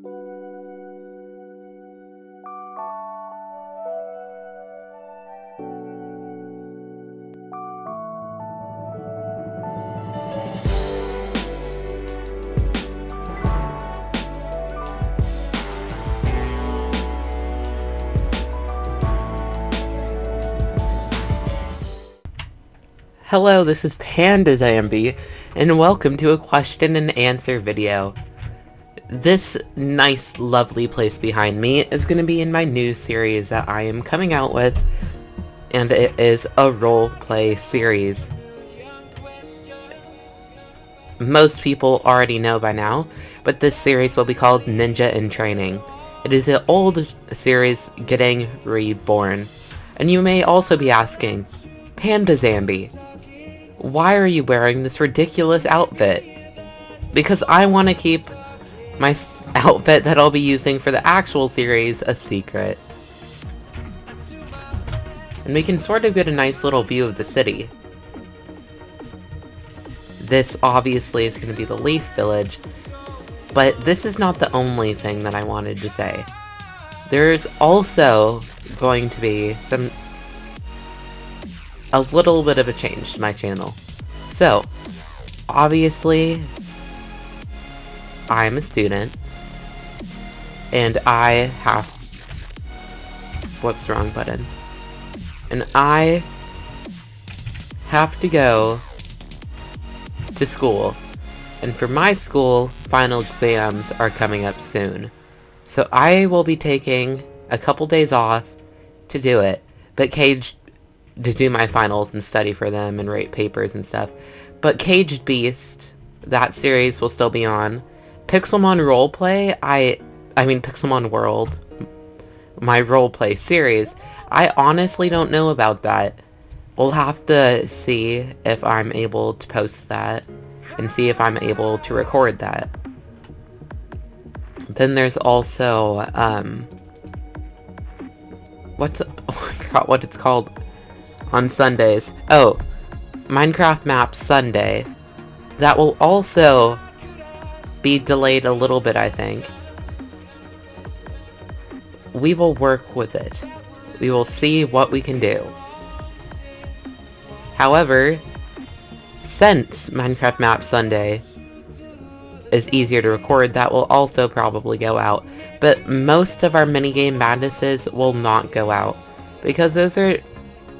Hello, this is PandaZambie, and welcome to a question and answer video. This nice, lovely place behind me is going to be in my new series that I am coming out with, and it is a role-play series. Most people already know by now, but this series will be called Ninja in Training. It is an old series getting reborn. And you may also be asking, PandaZambie, why are you wearing this ridiculous outfit? Because I want to keep my outfit that I'll be using for the actual series a secret. And we can sort of get a nice little view of the city. This obviously is going to be the Leaf Village, but this is not the only thing that I wanted to say. There's also going to be a little bit of a change to my channel. So, obviously, I'm a student, and I have... Whoops, wrong button. And I have to go to school. And for my school, final exams are coming up soon. So I will be taking a couple days off to do it, but to do my finals and study for them and write papers and stuff. But Caged Beast, that series will still be on. Pixelmon Roleplay, I mean Pixelmon World, my roleplay series, I honestly don't know about that. We'll have to see if I'm able to post that and see if I'm able to record that. Then there's also, I forgot what it's called. On Sundays. Oh, Minecraft Map Sunday. That will also be delayed a little bit, I think. We will work with it. We will see what we can do. However, since Minecraft Map Sunday is easier to record, that will also probably go out. But most of our minigame madnesses will not go out, because those are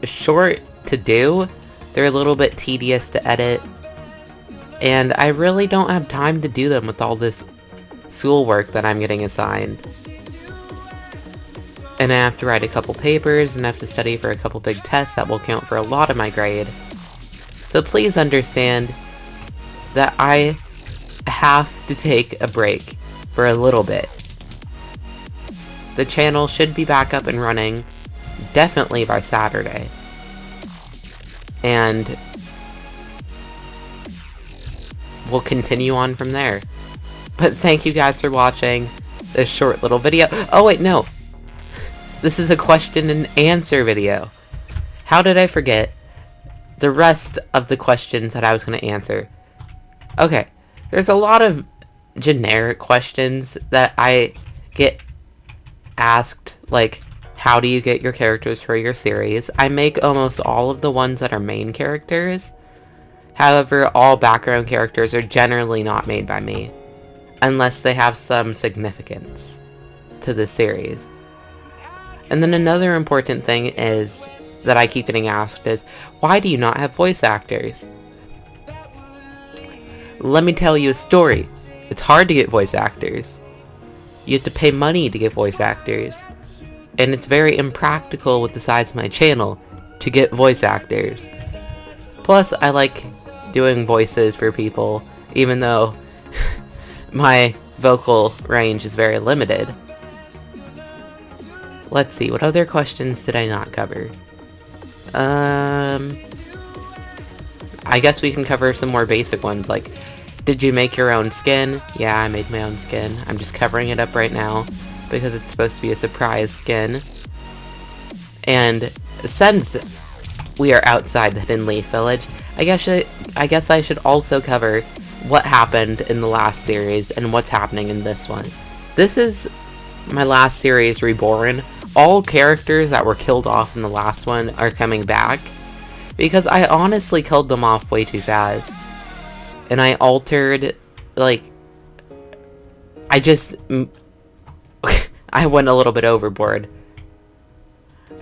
short to do, they're a little bit tedious to edit, and I really don't have time to do them with all this schoolwork that I'm getting assigned. And I have to write a couple papers, and I have to study for a couple big tests that will count for a lot of my grade. So please understand that I have to take a break for a little bit. The channel should be back up and running definitely by Saturday. And we'll continue on from there. But thank you guys for watching this short little video. Oh wait, no. This is a question and answer video. How did I forget the rest of the questions that I was going to answer? Okay, there's a lot of generic questions that I get asked, like, how do you get your characters for your series? I make almost all of the ones that are main characters. However, all background characters are generally not made by me, unless they have some significance to the series. And then another important thing is, that I keep getting asked is, why do you not have voice actors? Let me tell you a story. It's hard to get voice actors. You have to pay money to get voice actors. And it's very impractical with the size of my channel to get voice actors. Plus, I like doing voices for people, even though my vocal range is very limited. Let's see, what other questions did I not cover? I guess we can cover some more basic ones, like, did you make your own skin? Yeah, I made my own skin. I'm just covering it up right now, because it's supposed to be a surprise skin. And since we are outside the Hidden Leaf Village, I guess I should also cover what happened in the last series and what's happening in this one. This is my last series, Reborn. All characters that were killed off in the last one are coming back, because I honestly killed them off way too fast. And I altered, like, I just, I went a little bit overboard.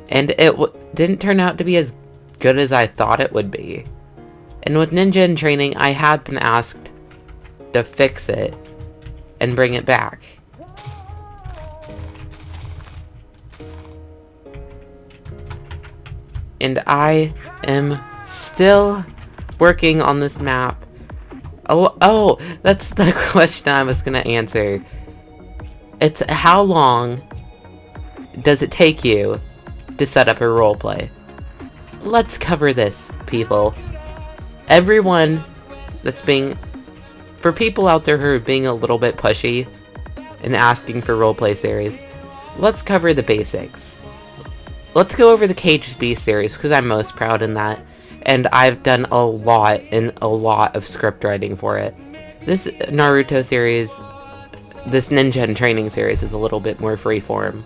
And it didn't turn out to be as good as I thought it would be. And with Ninja in Training, I had been asked to fix it and bring it back. And I am still working on this map. Oh, that's the question I was gonna answer. It's how long does it take you to set up a roleplay? Let's cover this, people. Everyone that's for people out there who are being a little bit pushy and asking for roleplay series, let's cover the basics. Let's go over the Caged Beast series, because I'm most proud in that, and I've done a lot of script writing for it. This Naruto series, this Ninja in Training series, is a little bit more freeform.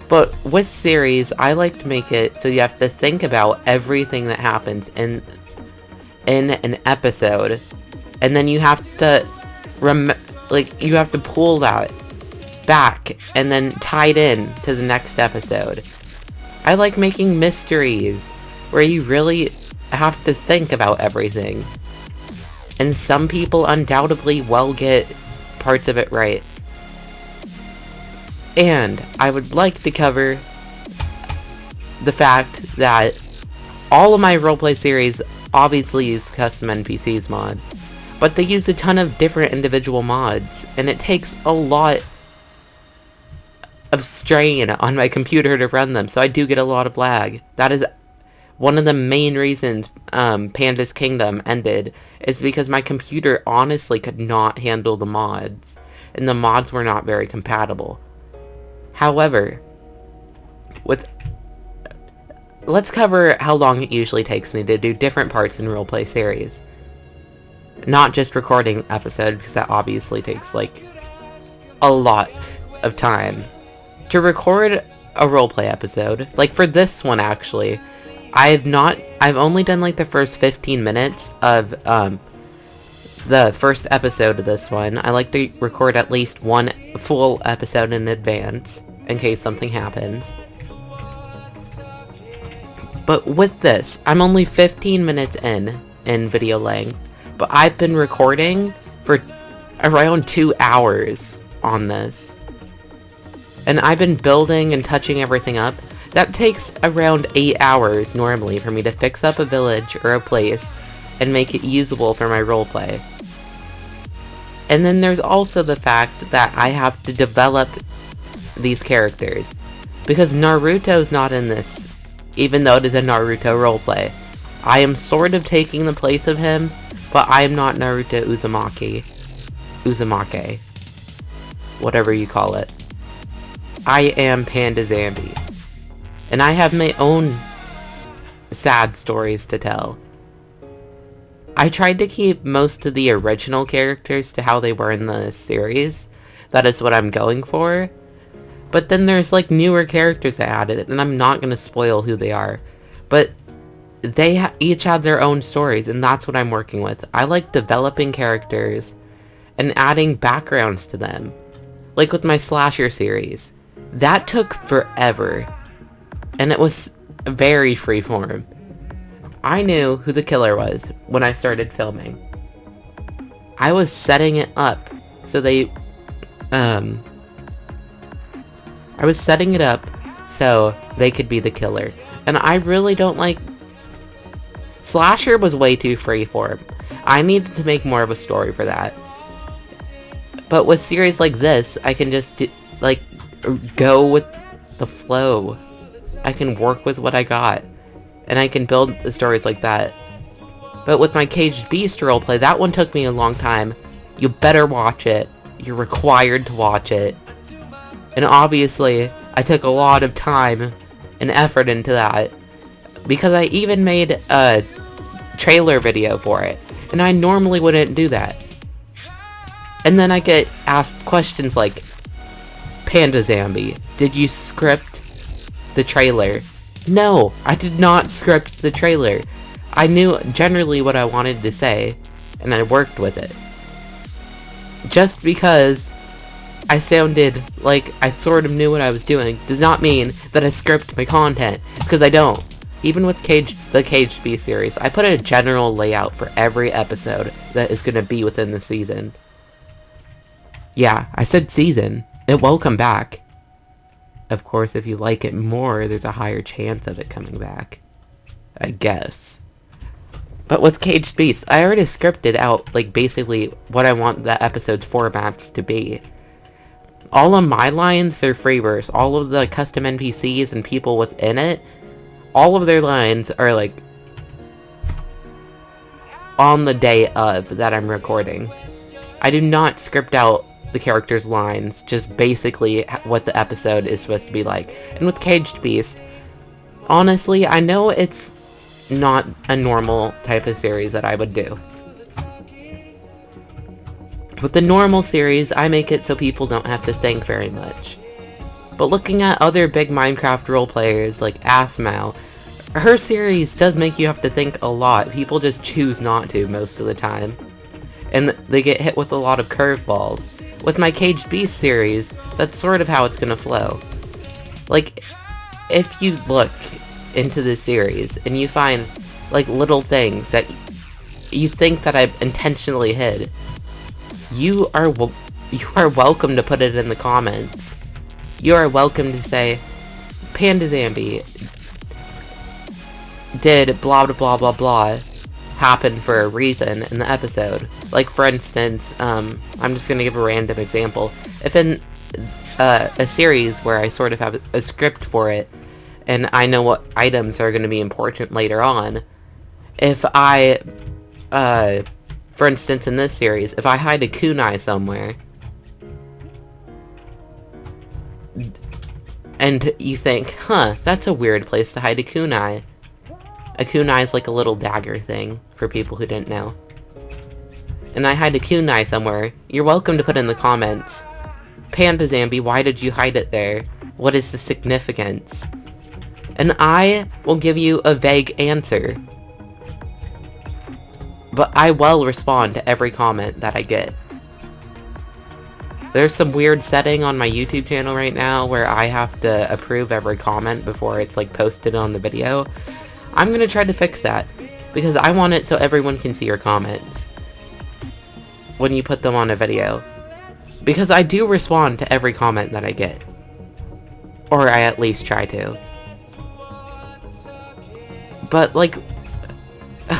But with series, I like to make it so you have to think about everything that happens in an episode, and then you have to you have to pull that back and then tie it in to the next episode. I like making mysteries where you really have to think about everything, and some people undoubtedly will get parts of it right. And I would like to cover the fact that all of my roleplay series obviously use the custom NPCs mod, but they use a ton of different individual mods, and it takes a lot of strain on my computer to run them, so I do get a lot of lag. That is one of the main reasons Panda's Kingdom ended, is because my computer honestly could not handle the mods, and the mods were not very compatible. However, let's cover how long it usually takes me to do different parts in roleplay series. Not just recording episode, because that obviously takes, like, a lot of time. To record a roleplay episode, like for this one actually, I've only done like the first 15 minutes of the first episode of this one. I like to record at least one full episode in advance, in case something happens. But with this, I'm only 15 minutes in video length, but I've been recording for around 2 hours on this. And I've been building and touching everything up. That takes around 8 hours normally for me to fix up a village or a place and make it usable for my roleplay. And then there's also the fact that I have to develop these characters, because Naruto's not in this, even though it is a Naruto roleplay. I am sort of taking the place of him, but I am not Naruto Uzumake. Whatever you call it. I am PandaZambie. And I have my own sad stories to tell. I tried to keep most of the original characters to how they were in the series. That is what I'm going for. But then there's like newer characters that added it, and I'm not going to spoil who they are. But they each have their own stories, and that's what I'm working with. I like developing characters and adding backgrounds to them. Like with my slasher series. That took forever. And it was very freeform. I knew who the killer was when I started filming. I was setting it up so they could be the killer. And I really don't like... Slasher was way too freeform. I needed to make more of a story for that. But with series like this, I can just go with the flow. I can work with what I got. And I can build the stories like that. But with my Caged Beast roleplay, that one took me a long time. You better watch it. You're required to watch it. And obviously, I took a lot of time and effort into that. Because I even made a trailer video for it. And I normally wouldn't do that. And then I get asked questions like, PandaZambie, did you script the trailer? No, I did not script the trailer. I knew generally what I wanted to say, and I worked with it. Just because I sounded like I sort of knew what I was doing does not mean that I script my content, because I don't. Even with the Caged Beast series, I put a general layout for every episode that is going to be within the season. Yeah, I said season. It will come back. Of course, if you like it more, there's a higher chance of it coming back. I guess. But with Caged Beast, I already scripted out, like, basically what I want the episode's formats to be. All of my lines are freeverse. All of the custom NPCs and people within it, all of their lines are, like, on the day of that I'm recording. I do not script out the characters' lines, just basically what the episode is supposed to be like. And with Caged Beast, honestly, I know it's not a normal type of series that I would do. With the normal series, I make it so people don't have to think very much. But looking at other big Minecraft roleplayers like Aphmau, her series does make you have to think a lot. People just choose not to most of the time. And they get hit with a lot of curveballs. With my Caged Beast series, that's sort of how it's gonna flow. Like, if you look into the series and you find, like, little things that you think that I've intentionally hid, you are welcome to put it in the comments. You are welcome to say, PandaZambie did blah blah blah blah blah happen for a reason in the episode. Like, for instance, I'm just gonna give a random example. If in a series where I sort of have a script for it, and I know what items are gonna be important later on, if I, for instance in this series, if I hide a kunai somewhere, and you think, huh, that's a weird place to hide a kunai. A kunai is like a little dagger thing, for people who didn't know. And I hide a kunai somewhere, you're welcome to put in the comments, PandaZambie, why did you hide it there? What is the significance? And I will give you a vague answer. But I will respond to every comment that I get. There's some weird setting on my YouTube channel right now where I have to approve every comment before it's, like, posted on the video. I'm gonna try to fix that, because I want it so everyone can see your comments when you put them on a video. Because I do respond to every comment that I get. Or I at least try to. But, like,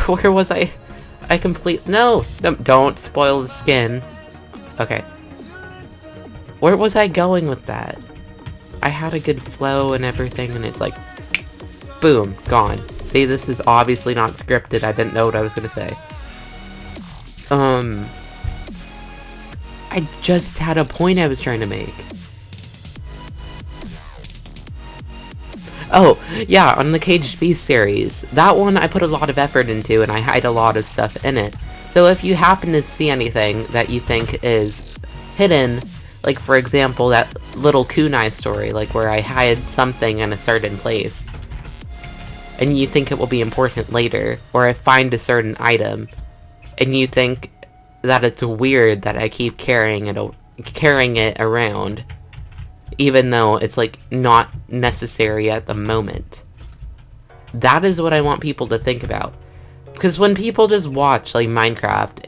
where was I? No, don't spoil the skin. Okay. Where was I going with that? I had a good flow and everything, and it's like, boom, gone. See, this is obviously not scripted. I didn't know what I was gonna say. I just had a point I was trying to make. Oh, yeah, on the Caged Beast series. That one I put a lot of effort into, and I hide a lot of stuff in it. So if you happen to see anything that you think is hidden, like, for example, that little kunai story, like, where I hide something in a certain place, and you think it will be important later, or I find a certain item, and you think that it's weird that I keep carrying it around, even though it's, like, not necessary at the moment. That is what I want people to think about. Because when people just watch, like, Minecraft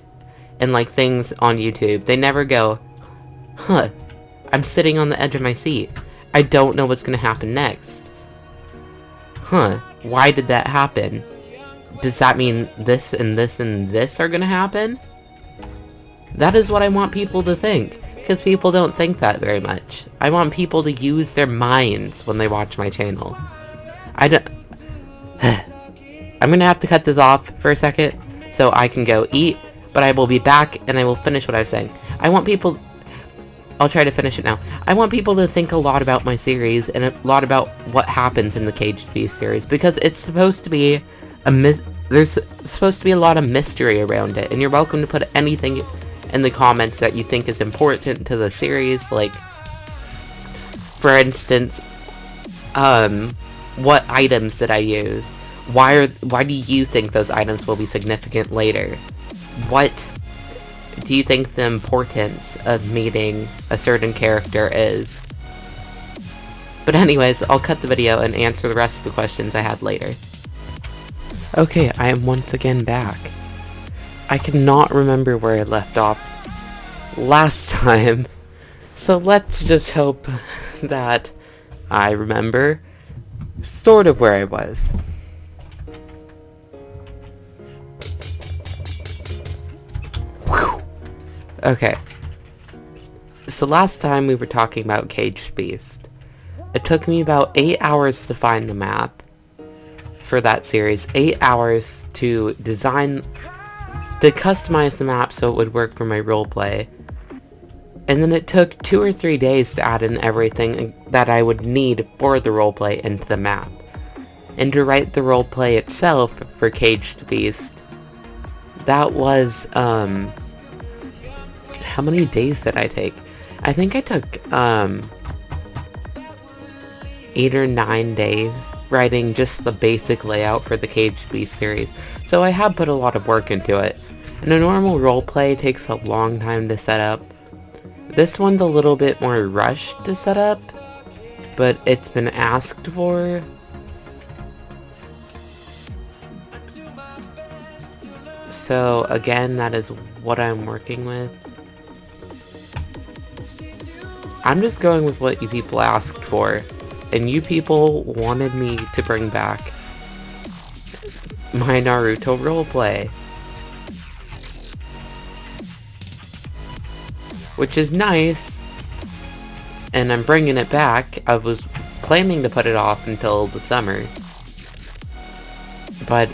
and, like, things on YouTube, they never go, huh, I'm sitting on the edge of my seat. I don't know what's gonna happen next. Huh, why did that happen? Does that mean this and this and this are gonna happen? That is what I want people to think. Because people don't think that very much. I want people to use their minds when they watch my channel. I'm gonna have to cut this off for a second, so I can go eat, but I will be back, and I will finish what I was saying. I'll try to finish it now. I want people to think a lot about my series, and a lot about what happens in the Caged Beast series, because it's supposed to be there's supposed to be a lot of mystery around it, and you're welcome to put anything in the comments that you think is important to the series. Like, for instance, what items did I use? Why do you think those items will be significant later? What do you think the importance of meeting a certain character is? But anyways, I'll cut the video and answer the rest of the questions I had later. Okay, I am once again back. I cannot remember where I left off last time, so let's just hope that I remember sort of where I was. Whew. Okay, so last time we were talking about Caged Beast. It took me about 8 hours to find the map for that series, 8 hours to customize the map so it would work for my roleplay. And then it took 2 or 3 days to add in everything that I would need for the roleplay into the map. And to write the roleplay itself for Caged Beast, that was, how many days did I take? I think I took, 8 or 9 days writing just the basic layout for the Caged Beast series. So I have put a lot of work into it. And a normal roleplay takes a long time to set up. This one's a little bit more rushed to set up, but it's been asked for. So again, that is what I'm working with. I'm just going with what you people asked for, and you people wanted me to bring back my Naruto roleplay. Which is nice, and I'm bringing it back. I was planning to put it off until the summer, but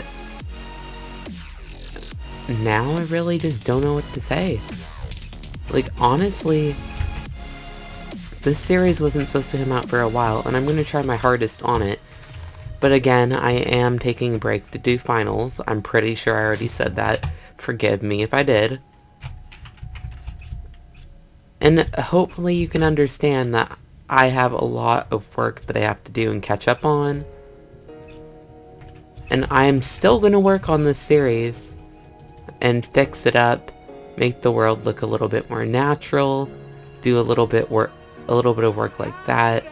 now I really just don't know what to say. Like, honestly, this series wasn't supposed to come out for a while, and I'm going to try my hardest on it. But again, I am taking a break to do finals. I'm pretty sure I already said that. Forgive me if I did. And hopefully you can understand that I have a lot of work that I have to do and catch up on. And I am still going to work on this series and fix it up, make the world look a little bit more natural, do a little bit of work like that.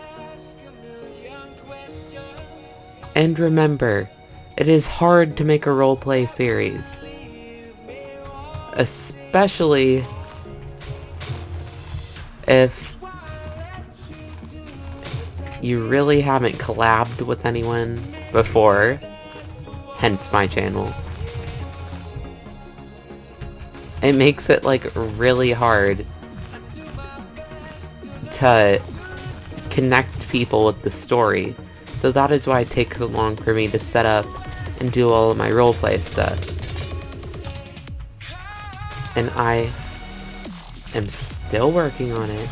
And remember, it is hard to make a roleplay series, especially if you really haven't collabed with anyone before, hence my channel. It makes it, like, really hard to connect people with the story. So that is why it takes so long for me to set up and do all of my roleplay stuff. And I am still working on it.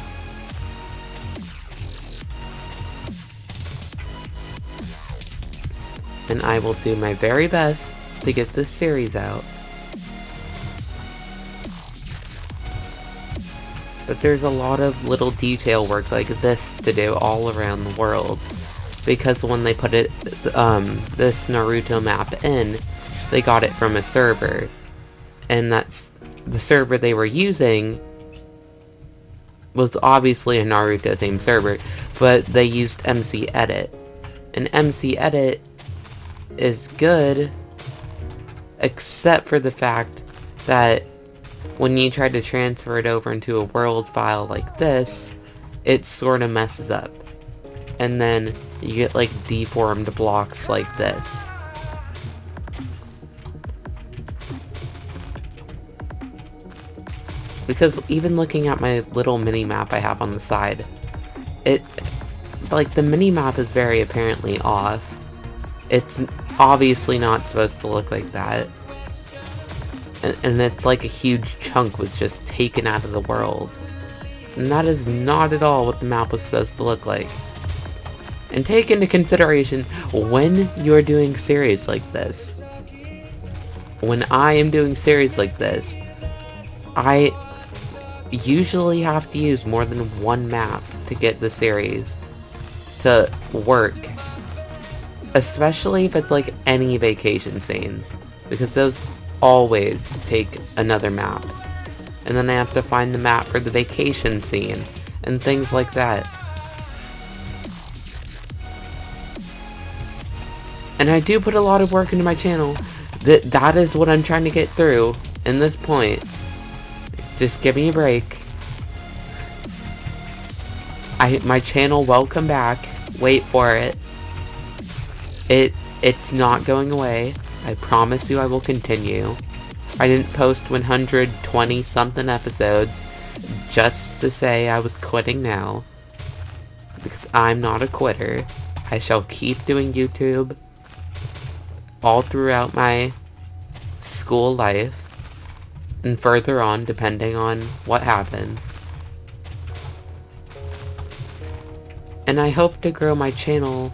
And I will do my very best to get this series out. But there's a lot of little detail work like this to do all around the world. Because when they put this Naruto map in, they got it from a server. And that's the server they were using was obviously a Naruto themed server, but they used MC Edit. And MC Edit is good, except for the fact that when you try to transfer it over into a world file like this, it sort of messes up. And then you get, like, deformed blocks like this. Because even looking at my little mini-map I have on the side, the mini-map is very apparently off. It's obviously not supposed to look like that. And it's like a huge chunk was just taken out of the world. And that is not at all what the map was supposed to look like. And take into consideration, when you're doing series like this, when I am doing series like this, I usually have to use more than one map to get the series to work. Especially if it's like any vacation scenes, because those always take another map. And then I have to find the map for the vacation scene, and things like that. And I do put a lot of work into my channel. That is what I'm trying to get through in this point. Just give me a break. My channel will come back. Wait for it. It's not going away. I promise you I will continue. I didn't post 120 something episodes just to say I was quitting now. Because I'm not a quitter. I shall keep doing YouTube all throughout my school life and further on, depending on what happens. And I hope to grow my channel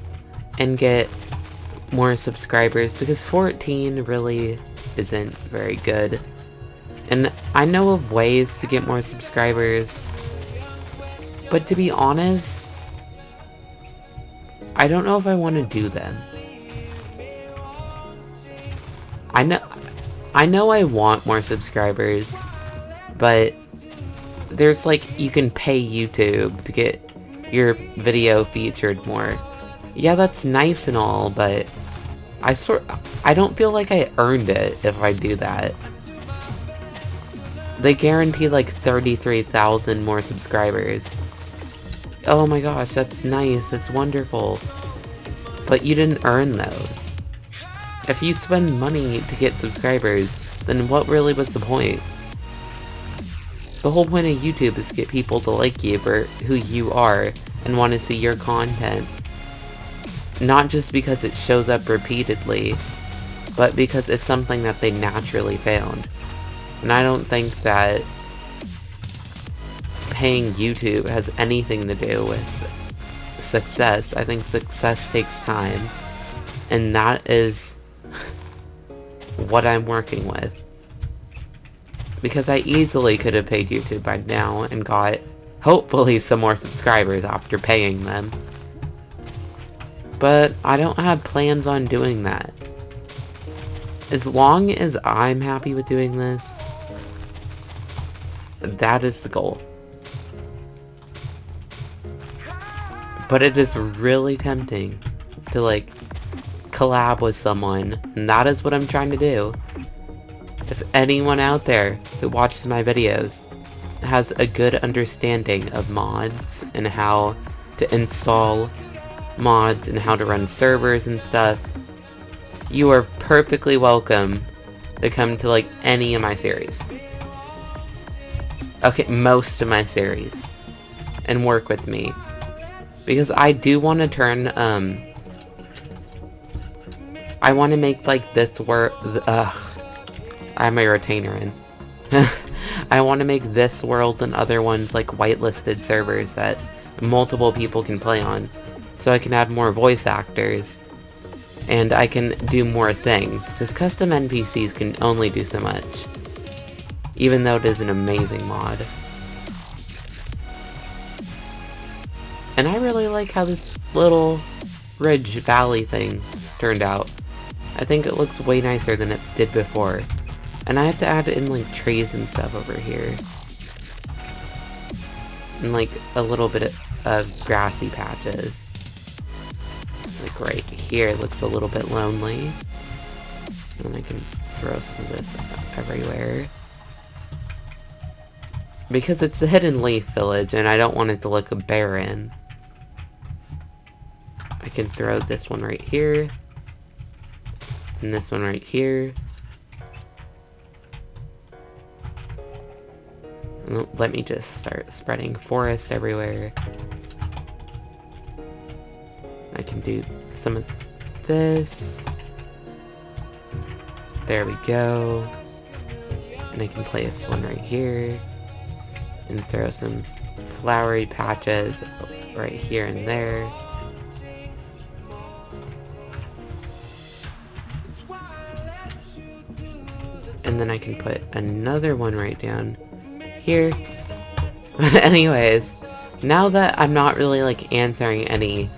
and get more subscribers, because 14 really isn't very good. And I know of ways to get more subscribers, but to be honest, I don't know if I want to do them. I know I want more subscribers, but there's like, you can pay YouTube to get your video featured more. Yeah, that's nice and all, but I don't feel like I earned it if I do that. They guarantee like 33,000 more subscribers. Oh my gosh, that's nice, that's wonderful. But you didn't earn those. If you spend money to get subscribers, then what really was the point? The whole point of YouTube is to get people to like you for who you are and want to see your content. Not just because it shows up repeatedly, but because it's something that they naturally found. And I don't think that paying YouTube has anything to do with success. I think success takes time, and that is what I'm working with. Because I easily could have paid YouTube by now and got, hopefully, some more subscribers after paying them. But I don't have plans on doing that. As long as I'm happy with doing this, that is the goal. But it is really tempting to, like, collab with someone, and that is what I'm trying to do. If anyone out there who watches my videos has a good understanding of mods and how to install mods and how to run servers and stuff, you are perfectly welcome to come to like any of my series. Okay, most of my series, and work with me. Because I do want to turn, I want to make like this world, I have my retainer in. I want to make this world and other ones like whitelisted servers that multiple people can play on. So I can add more voice actors, and I can do more things, because custom NPCs can only do so much, even though it is an amazing mod. And I really like how this little ridge valley thing turned out. I think it looks way nicer than it did before. And I have to add in like trees and stuff over here. And like a little bit of grassy patches. Like right here it looks a little bit lonely. And I can throw some of this everywhere. Because it's a hidden leaf village and I don't want it to look barren. I can throw this one right here. And this one right here. And let me just start spreading forest everywhere. I can do some of this. There we go. And I can place one right here. And throw some flowery patches right here and there. And then I can put another one right down here. But anyways, now that I'm not really like answering any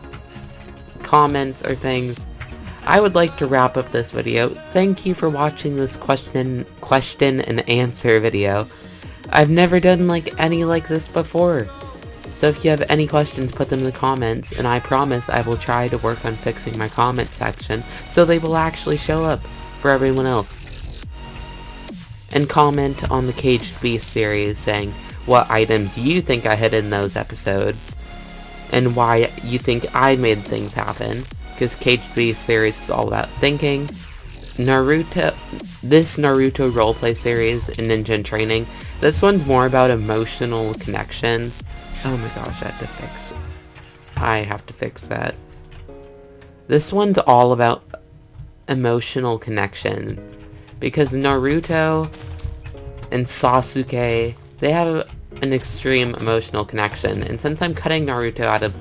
comments or things, I would like to wrap up this video. Thank you for watching this question and answer video. I've never done like any like this before. So if you have any questions, put them in the comments, and I promise I will try to work on fixing my comment section so they will actually show up for everyone else. And comment on the Caged Beast series saying what items you think I hid in those episodes and why you think I made things happen, because Caged Beast series is all about thinking. This Naruto roleplay series and Ninja Training, this one's more about emotional connections. Oh my gosh, I have to fix that. This one's all about emotional connection, because Naruto and Sasuke, they have an extreme emotional connection, and since I'm cutting Naruto out of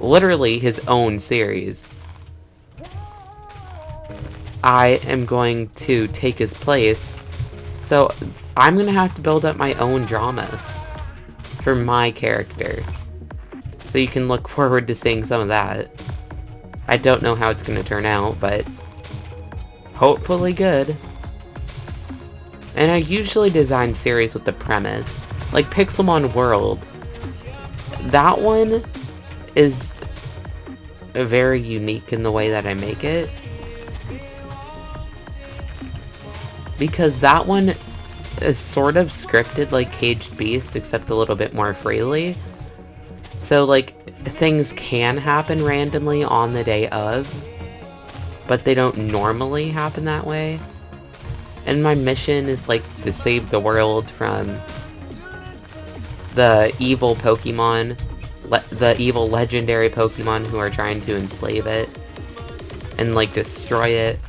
literally his own series, I am going to take his place, so I'm gonna have to build up my own drama for my character. So you can look forward to seeing some of that. I don't know how it's gonna turn out, but hopefully good. And I usually design series with the premise. Like Pixelmon World. That one is very unique in the way that I make it. Because that one is sort of scripted like Caged Beast, except a little bit more freely. So like, things can happen randomly on the day of, but they don't normally happen that way. And my mission is like to save the world from the evil Pokemon, the evil legendary Pokemon who are trying to enslave it and like destroy it.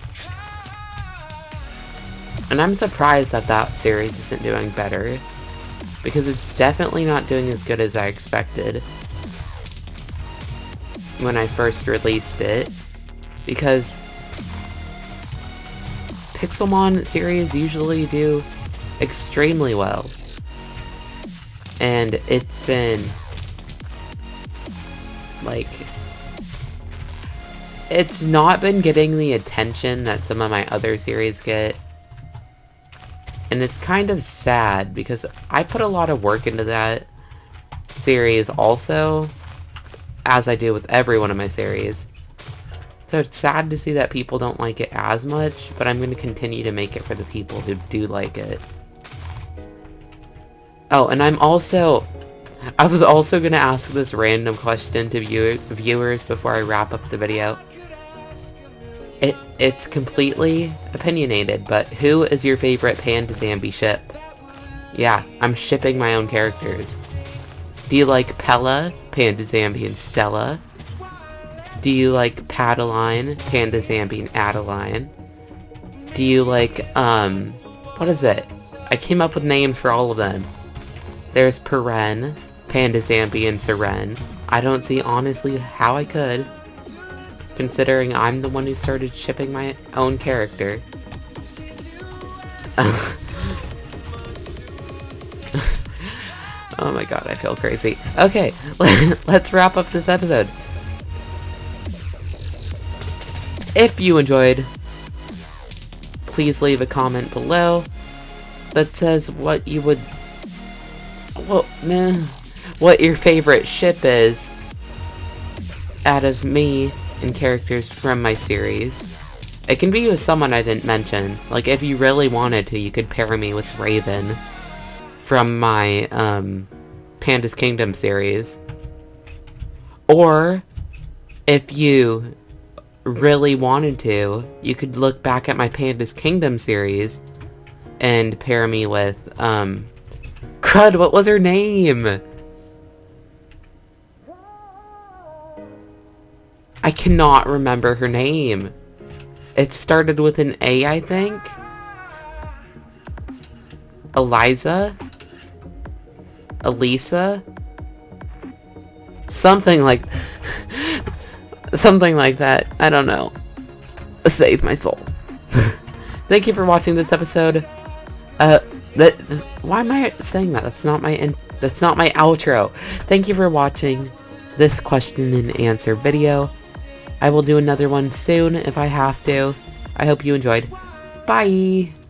And I'm surprised that that series isn't doing better, because it's definitely not doing as good as I expected when I first released it, because Pixelmon series usually do extremely well, and it's been like, it's not been getting the attention that some of my other series get. And it's kind of sad, because I put a lot of work into that series also, as I do with every one of my series. So it's sad to see that people don't like it as much, but I'm going to continue to make it for the people who do like it. Oh, and I was also going to ask this random question to viewers before I wrap up the video. It's completely opinionated, but who is your favorite PandaZambie ship? Yeah, I'm shipping my own characters. Do you like Pella, PandaZambie and Stella? Do you like Padaline, PandaZambie and Adeline? Do you like, what is it? I came up with names for all of them. There's Peren, PandaZambie and Seren. I don't see honestly how I could, considering I'm the one who started shipping my own character. Oh my god, I feel crazy. Okay, let's wrap up this episode. If you enjoyed, please leave a comment below that says what you would, what your favorite ship is out of me and characters from my series. It can be with someone I didn't mention. Like, if you really wanted to, you could pair me with Raven from my Panda's Kingdom series. Or, if you really wanted to, you could look back at my Panda's Kingdom series and pair me with, crud, what was her name? I cannot remember her name. It started with an A, I think? Eliza? Elisa? Something like that. I don't know. Save my soul. Thank you for watching this episode. Why am I saying that? That's not my That's not my outro. Thank you for watching this question and answer video. I will do another one soon if I have to. I hope you enjoyed. Bye!